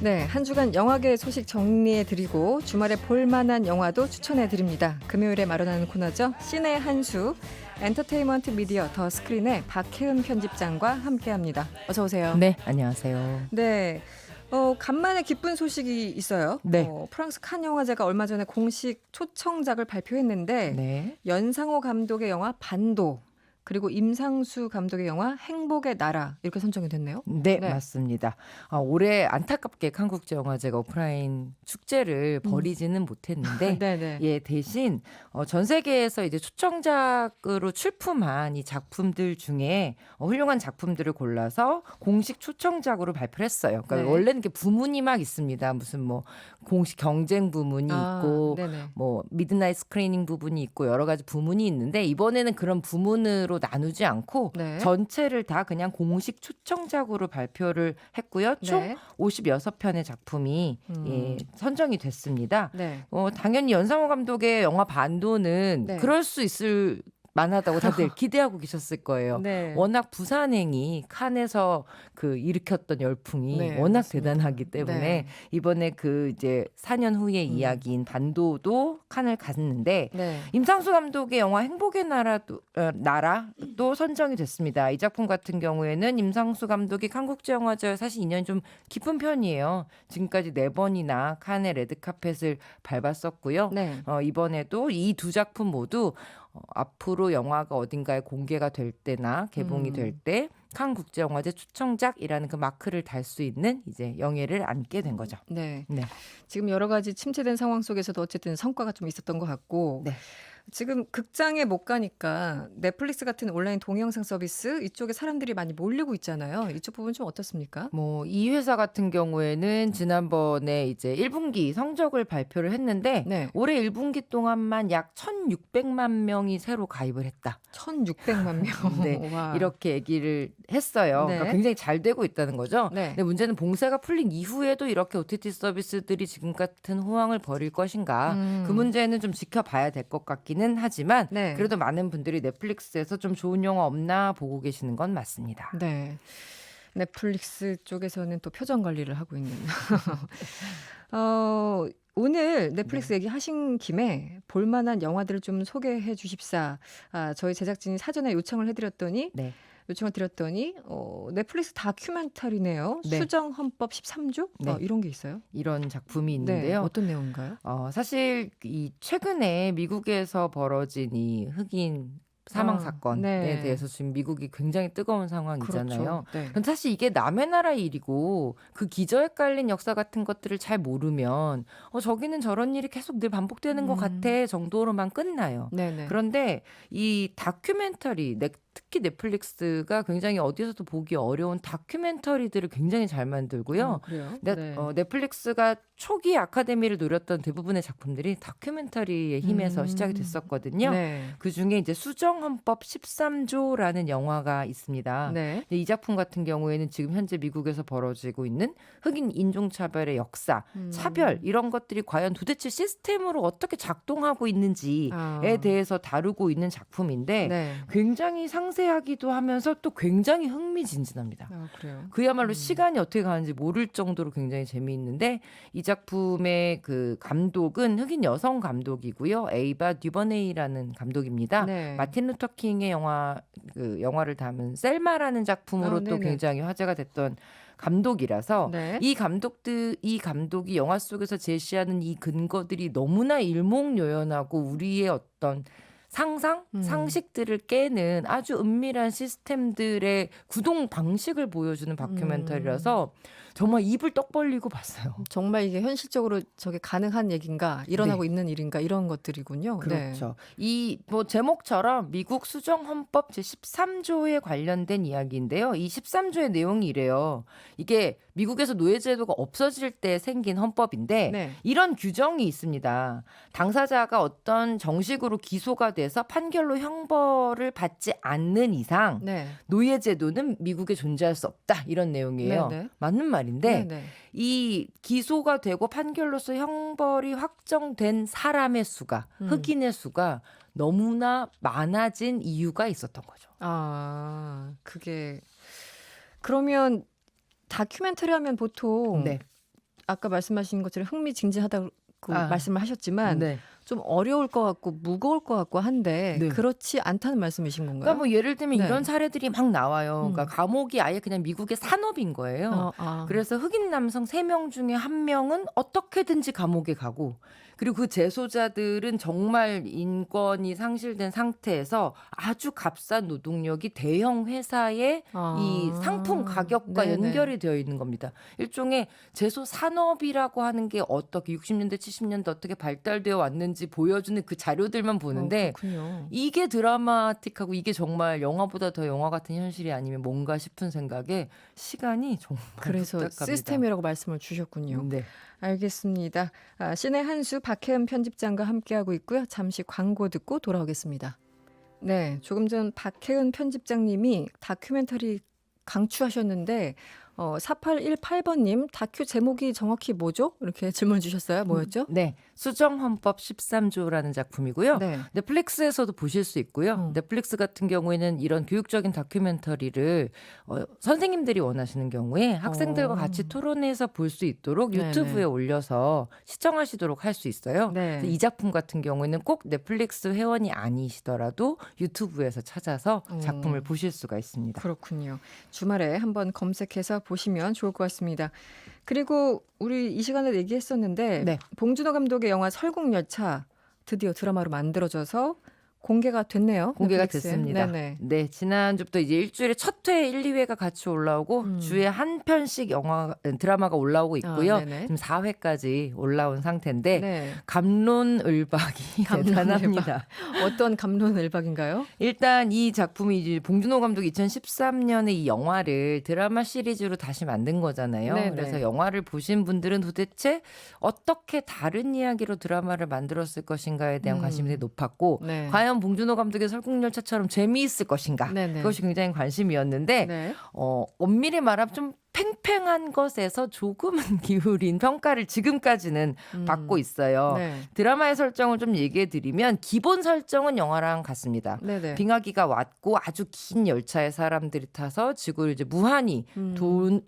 네, 한 주간 영화계 소식 정리해드리고 주말에 볼만한 영화도 추천해드립니다. 금요일에 마련하는 코너죠. 신의 한수, 엔터테인먼트 미디어 더 스크린의 박혜은 편집장과 함께합니다. 어서 오세요. 네, 안녕하세요. 네, 간만에 기쁜 소식이 있어요. 네. 프랑스 칸 영화제가 얼마 전에 공식 초청작을 발표했는데 네. 연상호 감독의 영화 반도, 그리고 임상수 감독의 영화 행복의 나라 이렇게 선정이 됐네요. 네, 맞습니다. 올해 안타깝게 한국제영화제가 오프라인 축제를 벌이지는 못했는데 네네. 예, 대신 전 세계에서 이제 초청작으로 출품한 이 작품들 중에 훌륭한 작품들을 골라서 공식 초청작으로 발표를 했어요. 그러니까 네. 원래는 이렇게 부문이 막 있습니다. 무슨 뭐 공식 경쟁 부문이 있고 네네. 뭐 미드나잇 스크리닝 부분이 있고 여러 가지 부문이 있는데 이번에는 그런 부문으로 나누지 않고 네. 전체를 다 그냥 공식 초청작으로 발표를 했고요. 총 네. 56편의 작품이 선정이 됐습니다. 네. 당연히 연상호 감독의 영화 반도는 네. 그럴 수 있을 만하다고 다들 기대하고 계셨을 거예요. 네. 워낙 부산행이 칸에서 그 일으켰던 열풍이 네, 워낙 맞습니다. 대단하기 때문에 네. 이번에 그 이제 4년 후의 이야기인 반도도 칸을 갔는데 네. 임상수 감독의 영화 행복의 나라도 선정이 됐습니다. 이 작품 같은 경우에는 임상수 감독이 한국제영화제 사실 인연이 좀 깊은 편이에요. 지금까지 4번이나 칸의 레드카펫을 밟았었고요. 네. 이번에도 이 두 작품 모두 앞으로 영화가 어딘가에 공개가 될 때나 개봉이 될 때 칸 국제영화제 초청작이라는 그 마크를 달 수 있는 이제 영예를 안게 된 거죠. 네. 네. 지금 여러 가지 침체된 상황 속에서도 어쨌든 성과가 좀 있었던 것 같고 네. 지금 극장에 못 가니까 넷플릭스 같은 온라인 동영상 서비스 이쪽에 사람들이 많이 몰리고 있잖아요. 이쪽 부분 좀 어떻습니까? 뭐 이 회사 같은 경우에는 지난번에 이제 1분기 성적을 발표를 했는데 네. 올해 1분기 동안만 약 1,600만 명이 새로 가입을 했다. 1,600만 명. 네, 와. 이렇게 얘기를 했어요. 네. 그러니까 굉장히 잘 되고 있다는 거죠. 네. 근데 문제는 봉쇄가 풀린 이후에도 이렇게 OTT 서비스들이 지금 같은 호황을 벌일 것인가. 그 문제는 좀 지켜봐야 될 것 같기는 하지만 네. 그래도 많은 분들이 넷플릭스에서 좀 좋은 영화 없나 보고 계시는 건 맞습니다. 네. 넷플릭스 쪽에서는 또 표정 관리를 하고 있는. 오늘 넷플릭스 얘기하신 김에 볼만한 영화들을 좀 소개해 주십사. 저희 제작진이 사전에 요청을 해드렸더니 네. 요청을 드렸더니 넷플릭스 다큐멘터리네요. 네. 수정 헌법 13조? 네. 이런 게 있어요? 이런 작품이 네. 있는데요. 어떤 내용인가요? 사실 이 최근에 미국에서 벌어진 이 흑인 사망 사건에 네. 대해서 지금 미국이 굉장히 뜨거운 상황이잖아요. 그렇죠. 네. 근데 사실 이게 남의 나라 일이고 그 기저에 깔린 역사 같은 것들을 잘 모르면 저기는 저런 일이 계속 늘 반복되는 것 같아 정도로만 끝나요. 네네. 그런데 이 다큐멘터리 특히 넷플릭스가 굉장히 어디서도 보기 어려운 다큐멘터리들을 굉장히 잘 만들고요. 그래요? 넷플릭스가 초기 아카데미를 노렸던 대부분의 작품들이 다큐멘터리의 힘에서 시작이 됐었거든요. 네. 그중에 이제 수정헌법 13조라는 영화가 있습니다. 네. 근데 이 작품 같은 경우에는 지금 현재 미국에서 벌어지고 있는 흑인 인종차별의 역사, 차별 이런 것들이 과연 도대체 시스템으로 어떻게 작동하고 있는지에 대해서 다루고 있는 작품인데 네. 굉장히 상세하기도 하면서 또 굉장히 흥미진진합니다. 그래요? 그야말로 시간이 어떻게 가는지 모를 정도로 굉장히 재미있는데 이 작품의 그 감독은 흑인 여성 감독이고요. 에이바 듀버네이라는 감독입니다. 네. 마틴 루터 킹의 영화를 담은 셀마라는 작품으로 또 네네. 굉장히 화제가 됐던 감독이라서 네. 이 감독이 영화 속에서 제시하는 이 근거들이 너무나 일목요연하고 우리의 어떤 상식들을 깨는 아주 은밀한 시스템들의 구동 방식을 보여주는 다큐멘터리라서 정말 입을 떡 벌리고 봤어요. 정말 이게 현실적으로 저게 가능한 얘기인가, 일어나고 있는 일인가 이런 것들이군요. 그렇죠. 이 뭐 제목처럼 미국 수정 헌법 제13조에 관련된 이야기인데요. 이 13조의 내용이 이래요. 이게 미국에서 노예제도가 없어질 때 생긴 헌법인데 네. 이런 규정이 있습니다. 당사자가 어떤 정식으로 기소가 돼서 판결로 형벌을 받지 않는 이상 네. 노예제도는 미국에 존재할 수 없다. 이런 내용이에요. 네네. 맞는 말인데 네네. 이 기소가 되고 판결로서 형벌이 확정된 사람의 수가 흑인의 수가 너무나 많아진 이유가 있었던 거죠. 그게 그러면 다큐멘터리 하면 보통 네. 아까 말씀하신 것처럼 흥미진진하다고 말씀을 하셨지만 네. 좀 어려울 것 같고 무거울 것 같고 한데 네. 그렇지 않다는 말씀이신 건가요? 그러니까 뭐 예를 들면 네. 이런 사례들이 막 나와요. 그러니까 감옥이 아예 그냥 미국의 산업인 거예요. 그래서 흑인 남성 3명 중에 1명은 어떻게든지 감옥에 가고 그리고 그 재소자들은 정말 인권이 상실된 상태에서 아주 값싼 노동력이 대형 회사의 이 상품 가격과 네네. 연결이 되어 있는 겁니다. 일종의 재소 산업이라고 하는 게 어떻게 60년대 70년대 어떻게 발달되어 왔는지 보여주는 그 자료들만 보는데 그렇군요. 이게 드라마틱하고 이게 정말 영화보다 더 영화 같은 현실이 아니면 뭔가 싶은 생각에 시간이 정말 그래서 훅 시스템이라고 말씀을 주셨군요. 네. 알겠습니다. 신의 한수 박혜은 편집장과 함께하고 있고요. 잠시 광고 듣고 돌아오겠습니다. 네, 조금 전 박혜은 편집장님이 다큐멘터리 강추하셨는데 4818번님 다큐 제목이 정확히 뭐죠? 이렇게 질문 주셨어요. 뭐였죠? 네. 수정헌법 13조라는 작품이고요. 네. 넷플릭스에서도 보실 수 있고요. 넷플릭스 같은 경우에는 이런 교육적인 다큐멘터리를 선생님들이 원하시는 경우에 학생들과 같이 토론해서 볼 수 있도록 유튜브에 네네. 올려서 시청하시도록 할 수 있어요. 네. 이 작품 같은 경우에는 꼭 넷플릭스 회원이 아니시더라도 유튜브에서 찾아서 작품을 보실 수가 있습니다. 그렇군요. 주말에 한번 검색해서 보시면 좋을 것 같습니다. 그리고 우리 이 시간에 얘기했었는데 네. 봉준호 감독의 영화 설국열차 드디어 드라마로 만들어져서 공개가 됐네요. 공개가 넷플릭스에. 됐습니다. 네네. 네, 지난주부터 이제 일주일에 첫 회, 1, 2회가 같이 올라오고 주에 한 편씩 드라마가 올라오고 있고요. 네네. 지금 4회까지 올라온 상태인데 네. 감론을박이 대단합니다. 어떤 감론을박인가요? 일단 이 작품이 이제 봉준호 감독이 2013년에 이 영화를 드라마 시리즈로 다시 만든 거잖아요. 네네. 그래서 영화를 보신 분들은 도대체 어떻게 다른 이야기로 드라마를 만들었을 것인가에 대한 관심이 되게 높았고 네. 과연 봉준호 감독의 설국열차처럼 재미있을 것인가 네네. 그것이 굉장히 관심이었는데 네. 엄밀히 말하면 좀 팽팽한 것에서 조금은 기울인 평가를 지금까지는 받고 있어요. 네. 드라마의 설정을 좀 얘기해 드리면 기본 설정은 영화랑 같습니다. 네네. 빙하기가 왔고 아주 긴 열차에 사람들이 타서 지구를 이제 무한히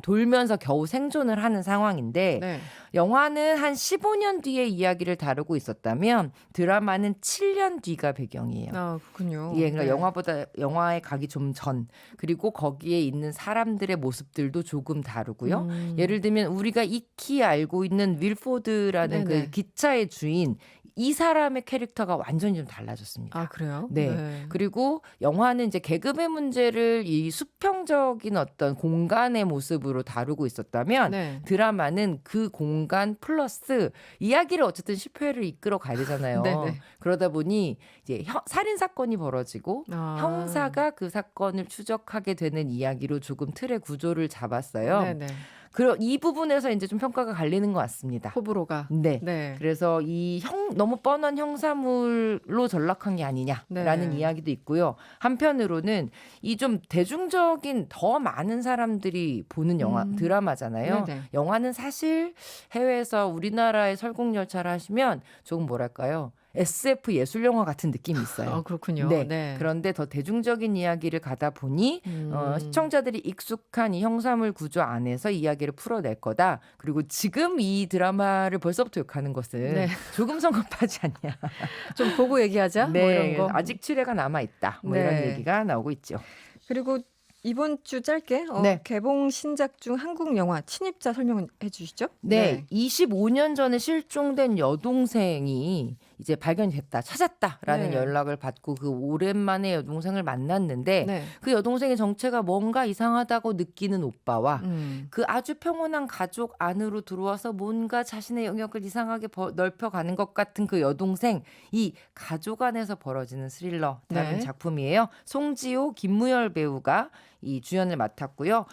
돌면서 겨우 생존을 하는 상황인데 네. 영화는 한 15년 뒤의 이야기를 다루고 있었다면 드라마는 7년 뒤가 배경이에요. 그렇군요. 예, 그러니까 네. 영화보다 영화에 가기 좀 전 그리고 거기에 있는 사람들의 모습들도 조금 다르고요. 예를 들면 우리가 익히 알고 있는 윌포드라는 네네. 그 기차의 주인 이 사람의 캐릭터가 완전히 좀 달라졌습니다. 아, 그래요? 네. 그리고 영화는 이제 계급의 문제를 이 수평적인 어떤 공간의 모습으로 다루고 있었다면 네. 드라마는 그 공간 플러스 이야기를 어쨌든 10회를 이끌어 가야 되잖아요. 네네. 그러다 보니 이제 살인 사건이 벌어지고 아. 형사가 그 사건을 추적하게 되는 이야기로 조금 틀의 구조를 잡았어요. 네네. 이 부분에서 이제 좀 평가가 갈리는 것 같습니다. 호불호가. 네. 네. 그래서 이 너무 뻔한 형사물로 전락한 게 아니냐라는 네. 이야기도 있고요. 한편으로는 이 좀 대중적인 더 많은 사람들이 보는 영화 드라마잖아요. 네네. 영화는 사실 해외에서 우리나라의 설국열차를 하시면 조금 뭐랄까요? SF 예술 영화 같은 느낌이 있어요. 그렇군요. 네. 네. 그런데 더 대중적인 이야기를 가다 보니 시청자들이 익숙한 이 형사물 구조 안에서 이야기를 풀어낼 거다. 그리고 지금 이 드라마를 벌써부터 욕하는 것은 네. 조금 성급하지 않냐. 좀 보고 얘기하자. 뭐 네, 이런 거. 아직 7회가 남아 있다. 뭐 네. 이런 얘기가 나오고 있죠. 그리고 이번 주 짧게 네. 개봉 신작 중 한국 영화 침입자 설명해 주시죠. 네, 25년 전에 실종된 여동생이 이제 발견이 됐다, 찾았다라는 네. 연락을 받고 그 오랜만에 여동생을 만났는데 네. 그 여동생의 정체가 뭔가 이상하다고 느끼는 오빠와 그 아주 평온한 가족 안으로 들어와서 뭔가 자신의 영역을 이상하게 넓혀가는 것 같은 그 여동생, 이 가족 안에서 벌어지는 스릴러 다른 네. 작품이에요. 송지효, 김무열 배우가 이 주연을 맡았고요.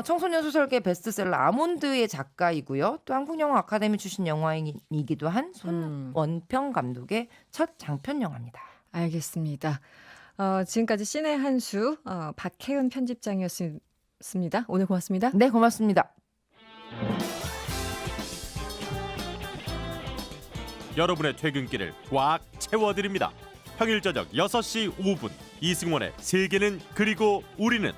청소년 소설계 베스트셀러 아몬드의 작가이고요. 또 한국영화 아카데미 출신 영화인이기도 한 손원평 감독의 첫 장편 영화입니다. 알겠습니다. 지금까지 신의 한수 박혜은 편집장이었습니다. 오늘 고맙습니다. 네, 고맙습니다. 여러분의 퇴근길을 꽉 채워드립니다. 평일 저녁 6시 5분 이승원의 세계는 그리고 우리는